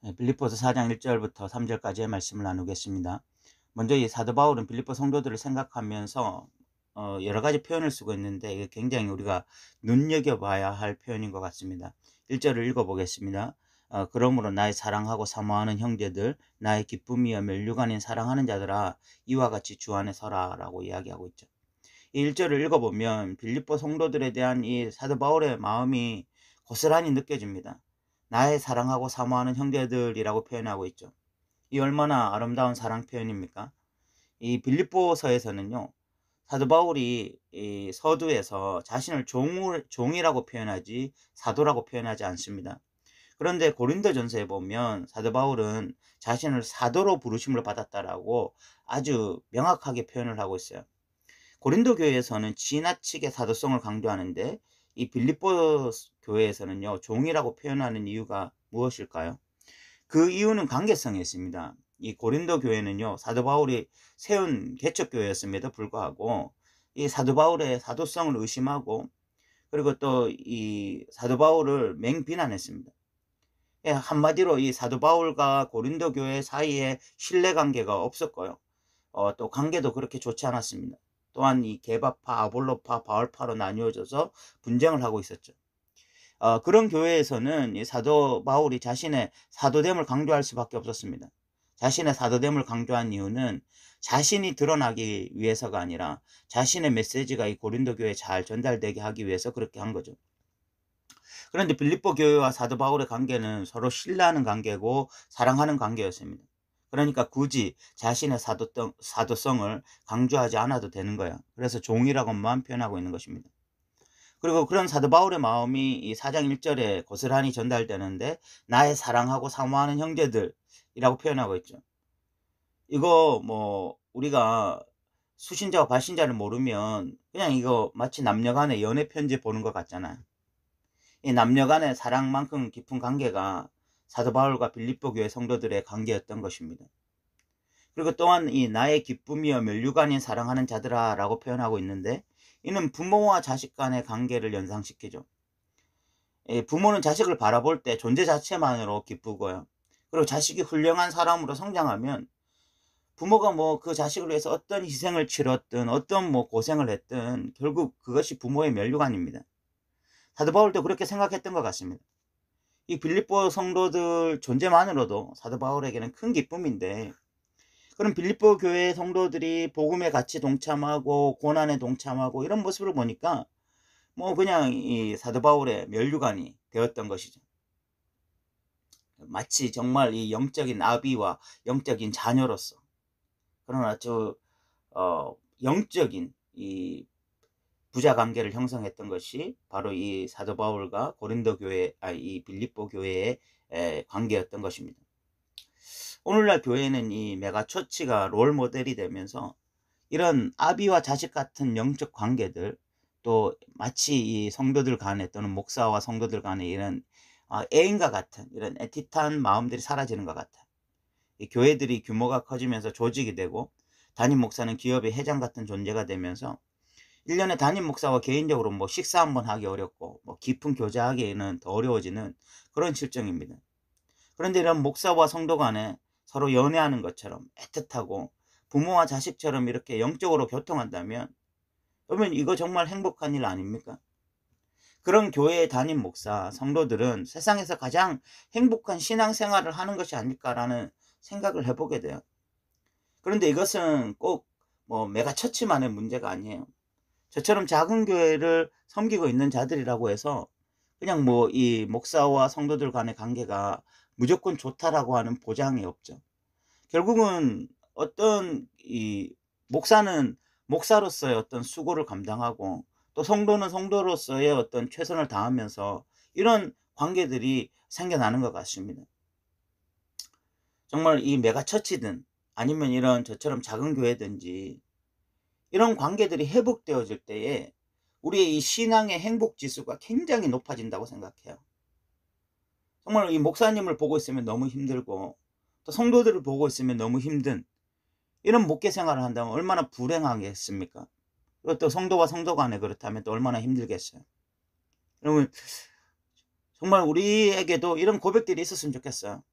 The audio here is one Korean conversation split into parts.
빌립보서 4장 1절부터 3절까지의 말씀을 나누겠습니다. 먼저 이 사도 바울은 빌립보 성도들을 생각하면서 여러 가지 표현을 쓰고 있는데 이게 굉장히 우리가 눈여겨봐야 할 표현인 것 같습니다. 1절을 읽어보겠습니다. 그러므로 나의 사랑하고 사모하는 형제들, 나의 기쁨이여 멸류관인 사랑하는 자들아, 이와 같이 주 안에 서라 라고 이야기하고 있죠. 이 1절을 읽어보면 빌립보 성도들에 대한 이 사도 바울의 마음이 고스란히 느껴집니다. 나의 사랑하고 사모하는 형제들이라고 표현하고 있죠. 이 얼마나 아름다운 사랑 표현입니까? 이 빌립보서에서는요, 사도 바울이 이 서두에서 자신을 종이라고 표현하지 사도라고 표현하지 않습니다. 그런데 고린도전서에 보면 사도 바울은 자신을 사도로 부르심을 받았다라고 아주 명확하게 표현을 하고 있어요. 고린도 교회에서는 지나치게 사도성을 강조하는데 이 빌립보 교회에서는요, 종이라고 표현하는 이유가 무엇일까요? 그 이유는 관계성에 있습니다. 이 고린도 교회는요, 사도 바울이 세운 개척교회였음에도 불구하고 이 사도 바울의 사도성을 의심하고, 그리고 또 이 사도 바울을 맹비난했습니다. 예, 한마디로 이 사도 바울과 고린도 교회 사이에 신뢰관계가 없었고요. 또 관계도 그렇게 좋지 않았습니다. 또한 이 게바파, 아볼로파, 바울파로 나뉘어져서 분쟁을 하고 있었죠. 그런 교회에서는 이 사도 바울이 자신의 사도됨을 강조할 수밖에 없었습니다. 자신의 사도됨을 강조한 이유는 자신이 드러나기 위해서가 아니라 자신의 메시지가 이 고린도 교회에 잘 전달되게 하기 위해서 그렇게 한 거죠. 그런데 빌립보 교회와 사도 바울의 관계는 서로 신뢰하는 관계고 사랑하는 관계였습니다. 그러니까 굳이 자신의 사도성을 강조하지 않아도 되는 거야. 그래서 종이라고만 표현하고 있는 것입니다. 그리고 그런 사도 바울의 마음이 이 4장 1절에 고스란히 전달되는데 나의 사랑하고 사모하는 형제들이라고 표현하고 있죠. 이거 뭐 우리가 수신자와 발신자를 모르면 그냥 이거 마치 남녀간의 연애 편지 보는 것 같잖아요. 이 남녀간의 사랑만큼 깊은 관계가 사도 바울과 빌립보 교회 성도들의 관계였던 것입니다. 그리고 또한 이 나의 기쁨이여 멸류관인 사랑하는 자들아 라고 표현하고 있는데 이는 부모와 자식 간의 관계를 연상시키죠. 부모는 자식을 바라볼 때 존재 자체만으로 기쁘고요. 그리고 자식이 훌륭한 사람으로 성장하면 부모가 뭐 그 자식을 위해서 어떤 희생을 치렀든 어떤 뭐 고생을 했든 결국 그것이 부모의 멸류관입니다. 사도 바울도 그렇게 생각했던 것 같습니다. 이 빌립보 성도들 존재만으로도 사도 바울에게는 큰 기쁨인데, 그럼 빌립보 교회 성도들이 복음에 같이 동참하고 고난에 동참하고 이런 모습을 보니까 뭐 그냥 이 사도 바울의 멸류관이 되었던 것이죠. 마치 정말 이 영적인 아비와 영적인 자녀로서 그런 아주 영적인 이 부자 관계를 형성했던 것이 바로 이 사도 바울과 고린도 교회, 이 빌립보 교회의 관계였던 것입니다. 오늘날 교회는 이 메가처치가 롤 모델이 되면서 이런 아비와 자식 같은 영적 관계들, 또 마치 이 성도들 간에 또는 목사와 성도들 간에 이런 애인과 같은 이런 애틋한 마음들이 사라지는 것 같아요. 이 교회들이 규모가 커지면서 조직이 되고 담임 목사는 기업의 회장 같은 존재가 되면서 1년에 담임 목사와 개인적으로 뭐 식사 한번 하기 어렵고 뭐 깊은 교제하기에는 더 어려워지는 그런 실정입니다. 그런데 이런 목사와 성도 간에 서로 연애하는 것처럼 애틋하고 부모와 자식처럼 이렇게 영적으로 교통한다면 그러면 이거 정말 행복한 일 아닙니까? 그런 교회의 담임 목사, 성도들은 세상에서 가장 행복한 신앙생활을 하는 것이 아닐까라는 생각을 해보게 돼요. 그런데 이것은 꼭 뭐 메가처치만의 문제가 아니에요. 저처럼 작은 교회를 섬기고 있는 자들이라고 해서 그냥 뭐 이 목사와 성도들 간의 관계가 무조건 좋다라고 하는 보장이 없죠. 결국은 어떤 이 목사는 목사로서의 어떤 수고를 감당하고 또 성도는 성도로서의 어떤 최선을 다하면서 이런 관계들이 생겨나는 것 같습니다. 정말 이 메가처치든 아니면 이런 저처럼 작은 교회든지 이런 관계들이 회복되어질 때에 우리의 이 신앙의 행복 지수가 굉장히 높아진다고 생각해요. 정말 이 목사님을 보고 있으면 너무 힘들고 또 성도들을 보고 있으면 너무 힘든 이런 목회 생활을 한다면 얼마나 불행하겠습니까? 그리고 또 성도와 성도 간에 그렇다면 또 얼마나 힘들겠어요. 여러분 정말 우리에게도 이런 고백들이 있었으면 좋겠어요.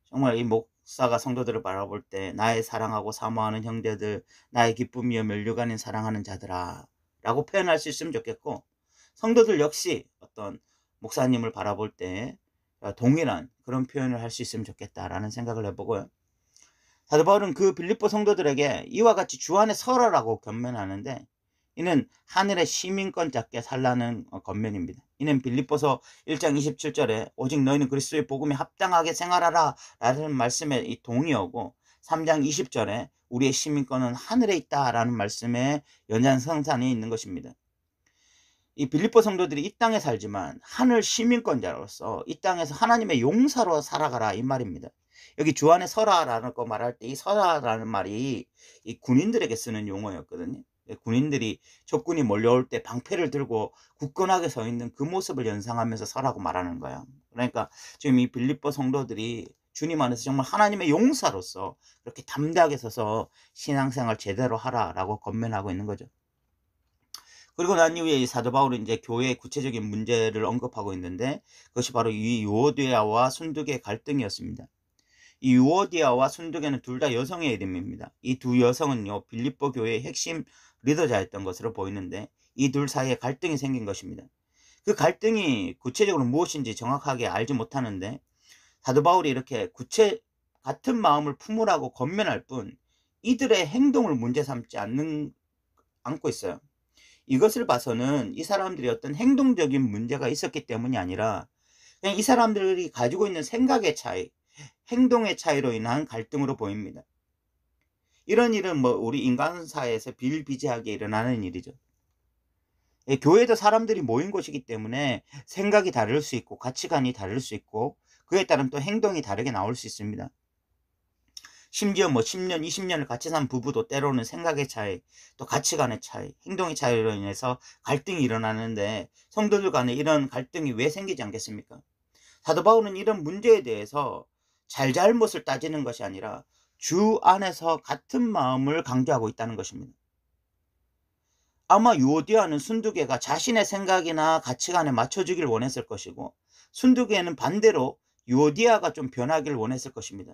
정말 이 목사가 성도들을 바라볼 때 나의 사랑하고 사모하는 형제들, 나의 기쁨이여 면류관인 사랑하는 자들아 라고 표현할 수 있으면 좋겠고, 성도들 역시 어떤 목사님을 바라볼 때 동일한 그런 표현을 할 수 있으면 좋겠다라는 생각을 해보고요. 사도 바울은 그 빌립보 성도들에게 이와 같이 주 안에 서라라고 권면하는데, 이는 하늘의 시민권 잡게 살라는 권면입니다. 이는 빌립보서 1장 27절에 오직 너희는 그리스도의 복음에 합당하게 생활하라 라는 말씀의 이 동의어고, 3장 20절에 우리의 시민권은 하늘에 있다 라는 말씀의 연장선상에 있는 것입니다. 이 빌립보 성도들이 이 땅에 살지만 하늘 시민권자로서 이 땅에서 하나님의 용사로 살아가라 이 말입니다. 여기 주 안에 서라라는 거 말할 때 이 서라라는 말이 이 군인들에게 쓰는 용어였거든요. 군인들이 적군이 몰려올 때 방패를 들고 굳건하게 서 있는 그 모습을 연상하면서 서라고 말하는 거야. 그러니까 지금 이 빌립보 성도들이 주님 안에서 정말 하나님의 용사로서 그렇게 담대하게 서서 신앙생활 제대로 하라라고 권면하고 있는 거죠. 그리고 난 이후에 이 사도 바울은 이제 교회의 구체적인 문제를 언급하고 있는데, 그것이 바로 이 유오디아와 순두계의 갈등이었습니다. 이 유오디아와 순두계는 둘 다 여성의 이름입니다. 이 두 여성은요 빌립보 교회의 핵심 리더자였던 것으로 보이는데, 이 둘 사이에 갈등이 생긴 것입니다. 그 갈등이 구체적으로 무엇인지 정확하게 알지 못하는데, 사도 바울이 이렇게 같은 마음을 품으라고 권면할 뿐 이들의 행동을 문제 삼지 않고 있어요. 이것을 봐서는 이 사람들이 어떤 행동적인 문제가 있었기 때문이 아니라 그냥 이 사람들이 가지고 있는 생각의 차이, 행동의 차이로 인한 갈등으로 보입니다. 이런 일은 뭐 우리 인간사에서 비일비재하게 일어나는 일이죠. 교회도 사람들이 모인 곳이기 때문에 생각이 다를 수 있고 가치관이 다를 수 있고 그에 따른 또 행동이 다르게 나올 수 있습니다. 심지어 뭐 10년, 20년을 같이 산 부부도 때로는 생각의 차이, 또 가치관의 차이, 행동의 차이로 인해서 갈등이 일어나는데, 성도들 간에 이런 갈등이 왜 생기지 않겠습니까? 사도 바울은 이런 문제에 대해서 잘잘못을 따지는 것이 아니라 주 안에서 같은 마음을 강조하고 있다는 것입니다. 아마 유오디아는 순두계가 자신의 생각이나 가치관에 맞춰주길 원했을 것이고, 순두계는 반대로 유오디아가 좀 변하길 원했을 것입니다.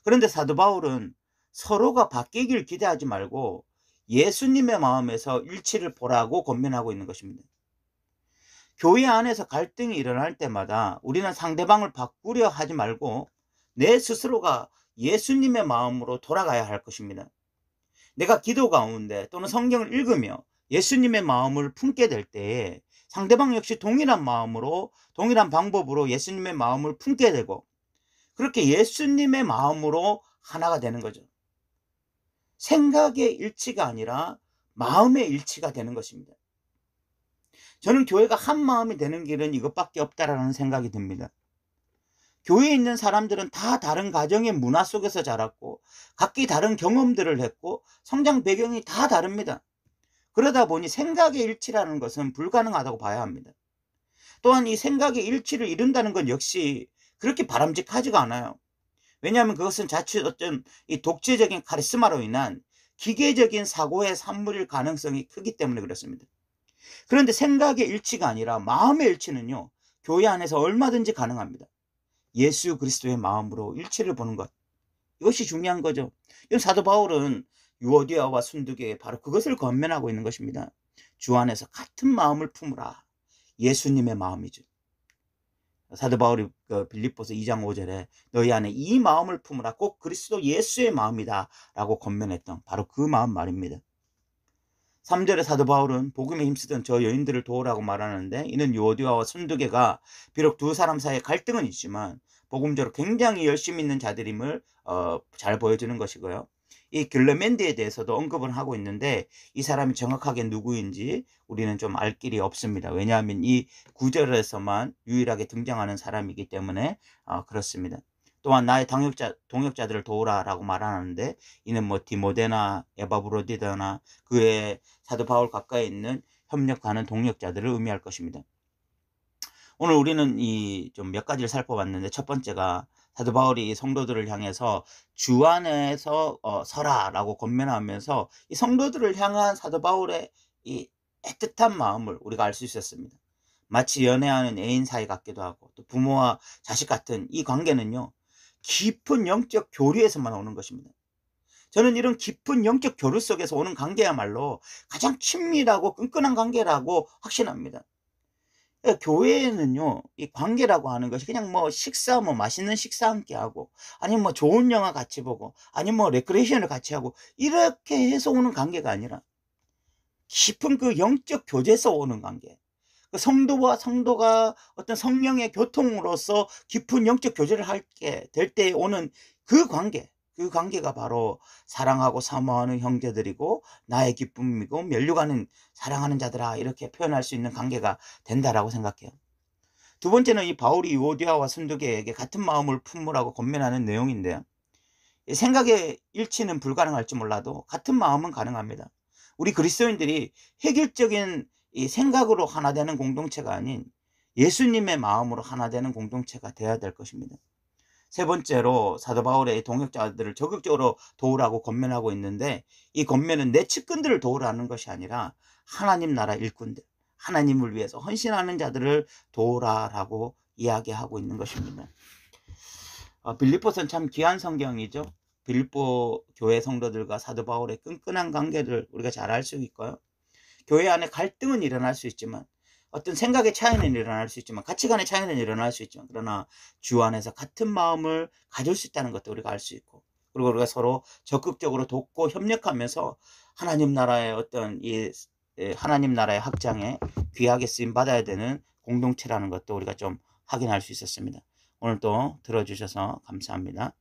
그런데 사도 바울은 서로가 바뀌길 기대하지 말고 예수님의 마음에서 일치를 보라고 권면하고 있는 것입니다. 교회 안에서 갈등이 일어날 때마다 우리는 상대방을 바꾸려 하지 말고 내 스스로가 예수님의 마음으로 돌아가야 할 것입니다. 내가 기도 가운데 또는 성경을 읽으며 예수님의 마음을 품게 될 때에 상대방 역시 동일한 마음으로, 동일한 방법으로 예수님의 마음을 품게 되고, 그렇게 예수님의 마음으로 하나가 되는 거죠. 생각의 일치가 아니라 마음의 일치가 되는 것입니다. 저는 교회가 한 마음이 되는 길은 이것밖에 없다라는 생각이 듭니다. 교회에 있는 사람들은 다 다른 가정의 문화 속에서 자랐고 각기 다른 경험들을 했고 성장 배경이 다 다릅니다. 그러다 보니 생각의 일치라는 것은 불가능하다고 봐야 합니다. 또한 이 생각의 일치를 이룬다는 건 역시 그렇게 바람직하지가 않아요. 왜냐하면 그것은 자칫 어떤 이 독재적인 카리스마로 인한 기계적인 사고의 산물일 가능성이 크기 때문에 그렇습니다. 그런데 생각의 일치가 아니라 마음의 일치는요, 교회 안에서 얼마든지 가능합니다. 예수 그리스도의 마음으로 일치를 보는 것, 이것이 중요한 거죠. 사도 바울은 유오디아와 순두계에 바로 그것을 권면하고 있는 것입니다. 주 안에서 같은 마음을 품으라. 예수님의 마음이죠. 사도 바울이 빌립보서 2장 5절에 너희 안에 이 마음을 품으라, 꼭 그리스도 예수의 마음이다 라고 권면했던 바로 그 마음 말입니다. 3절에 사도 바울은 복음에 힘쓰던 저 여인들을 도우라고 말하는데, 이는 유오디아와 순두계가 비록 두 사람 사이에 갈등은 있지만 복음적으로 굉장히 열심히 있는 자들임을 잘 보여주는 것이고요. 이 글레멘디에 대해서도 언급을 하고 있는데 이 사람이 정확하게 누구인지 우리는 좀 알 길이 없습니다. 왜냐하면 이 구절에서만 유일하게 등장하는 사람이기 때문에 그렇습니다. 또한 나의 동역자들을 도우라 라고 말하는데, 이는 뭐 디모데나 에바브로디다나 그의 사도 바울 가까이 있는 협력하는 동역자들을 의미할 것입니다. 오늘 우리는 이 좀 몇 가지를 살펴봤는데, 첫 번째가 사도 바울이 성도들을 향해서 주 안에서 서라 라고 권면하면서 이 성도들을 향한 사도 바울의 이 애틋한 마음을 우리가 알 수 있었습니다. 마치 연애하는 애인 사이 같기도 하고, 또 부모와 자식 같은 이 관계는요, 깊은 영적 교류에서만 오는 것입니다. 저는 이런 깊은 영적 교류 속에서 오는 관계야말로 가장 친밀하고 끈끈한 관계라고 확신합니다. 교회에는요, 이 관계라고 하는 것이 그냥 뭐 식사, 뭐 맛있는 식사 함께 하고, 아니면 뭐 좋은 영화 같이 보고, 아니면 뭐 레크레이션을 같이 하고, 이렇게 해서 오는 관계가 아니라 깊은 그 영적 교제에서 오는 관계. 그 성도와 성도가 어떤 성령의 교통으로서 깊은 영적 교제를 하게 될 때 오는 그 관계, 그 관계가 바로 사랑하고 사모하는 형제들이고 나의 기쁨이고 면류가는 사랑하는 자들아, 이렇게 표현할 수 있는 관계가 된다라고 생각해요. 두 번째는 이 바울이 유오디아와 순두계에게 같은 마음을 품으라고 권면하는 내용인데요. 생각의 일치는 불가능할지 몰라도 같은 마음은 가능합니다. 우리 그리스도인들이 획일적인 이 생각으로 하나 되는 공동체가 아닌 예수님의 마음으로 하나 되는 공동체가 되어야 될 것입니다. 세 번째로 사도 바울의 동역자들을 적극적으로 도우라고 권면하고 있는데, 이 권면은 내 측근들을 도우라는 것이 아니라 하나님 나라 일꾼들, 하나님을 위해서 헌신하는 자들을 도우라라고 이야기하고 있는 것입니다. 빌립보서는 참 귀한 성경이죠. 빌립보 교회 성도들과 사도 바울의 끈끈한 관계를 우리가 잘 알 수 있고요. 교회 안에 갈등은 일어날 수 있지만, 어떤 생각의 차이는 일어날 수 있지만, 가치관의 차이는 일어날 수 있지만, 그러나 주 안에서 같은 마음을 가질 수 있다는 것도 우리가 알 수 있고, 그리고 우리가 서로 적극적으로 돕고 협력하면서 하나님 나라의 어떤 하나님 나라의 확장에 귀하게 쓰임 받아야 되는 공동체라는 것도 우리가 좀 확인할 수 있었습니다. 오늘도 들어주셔서 감사합니다.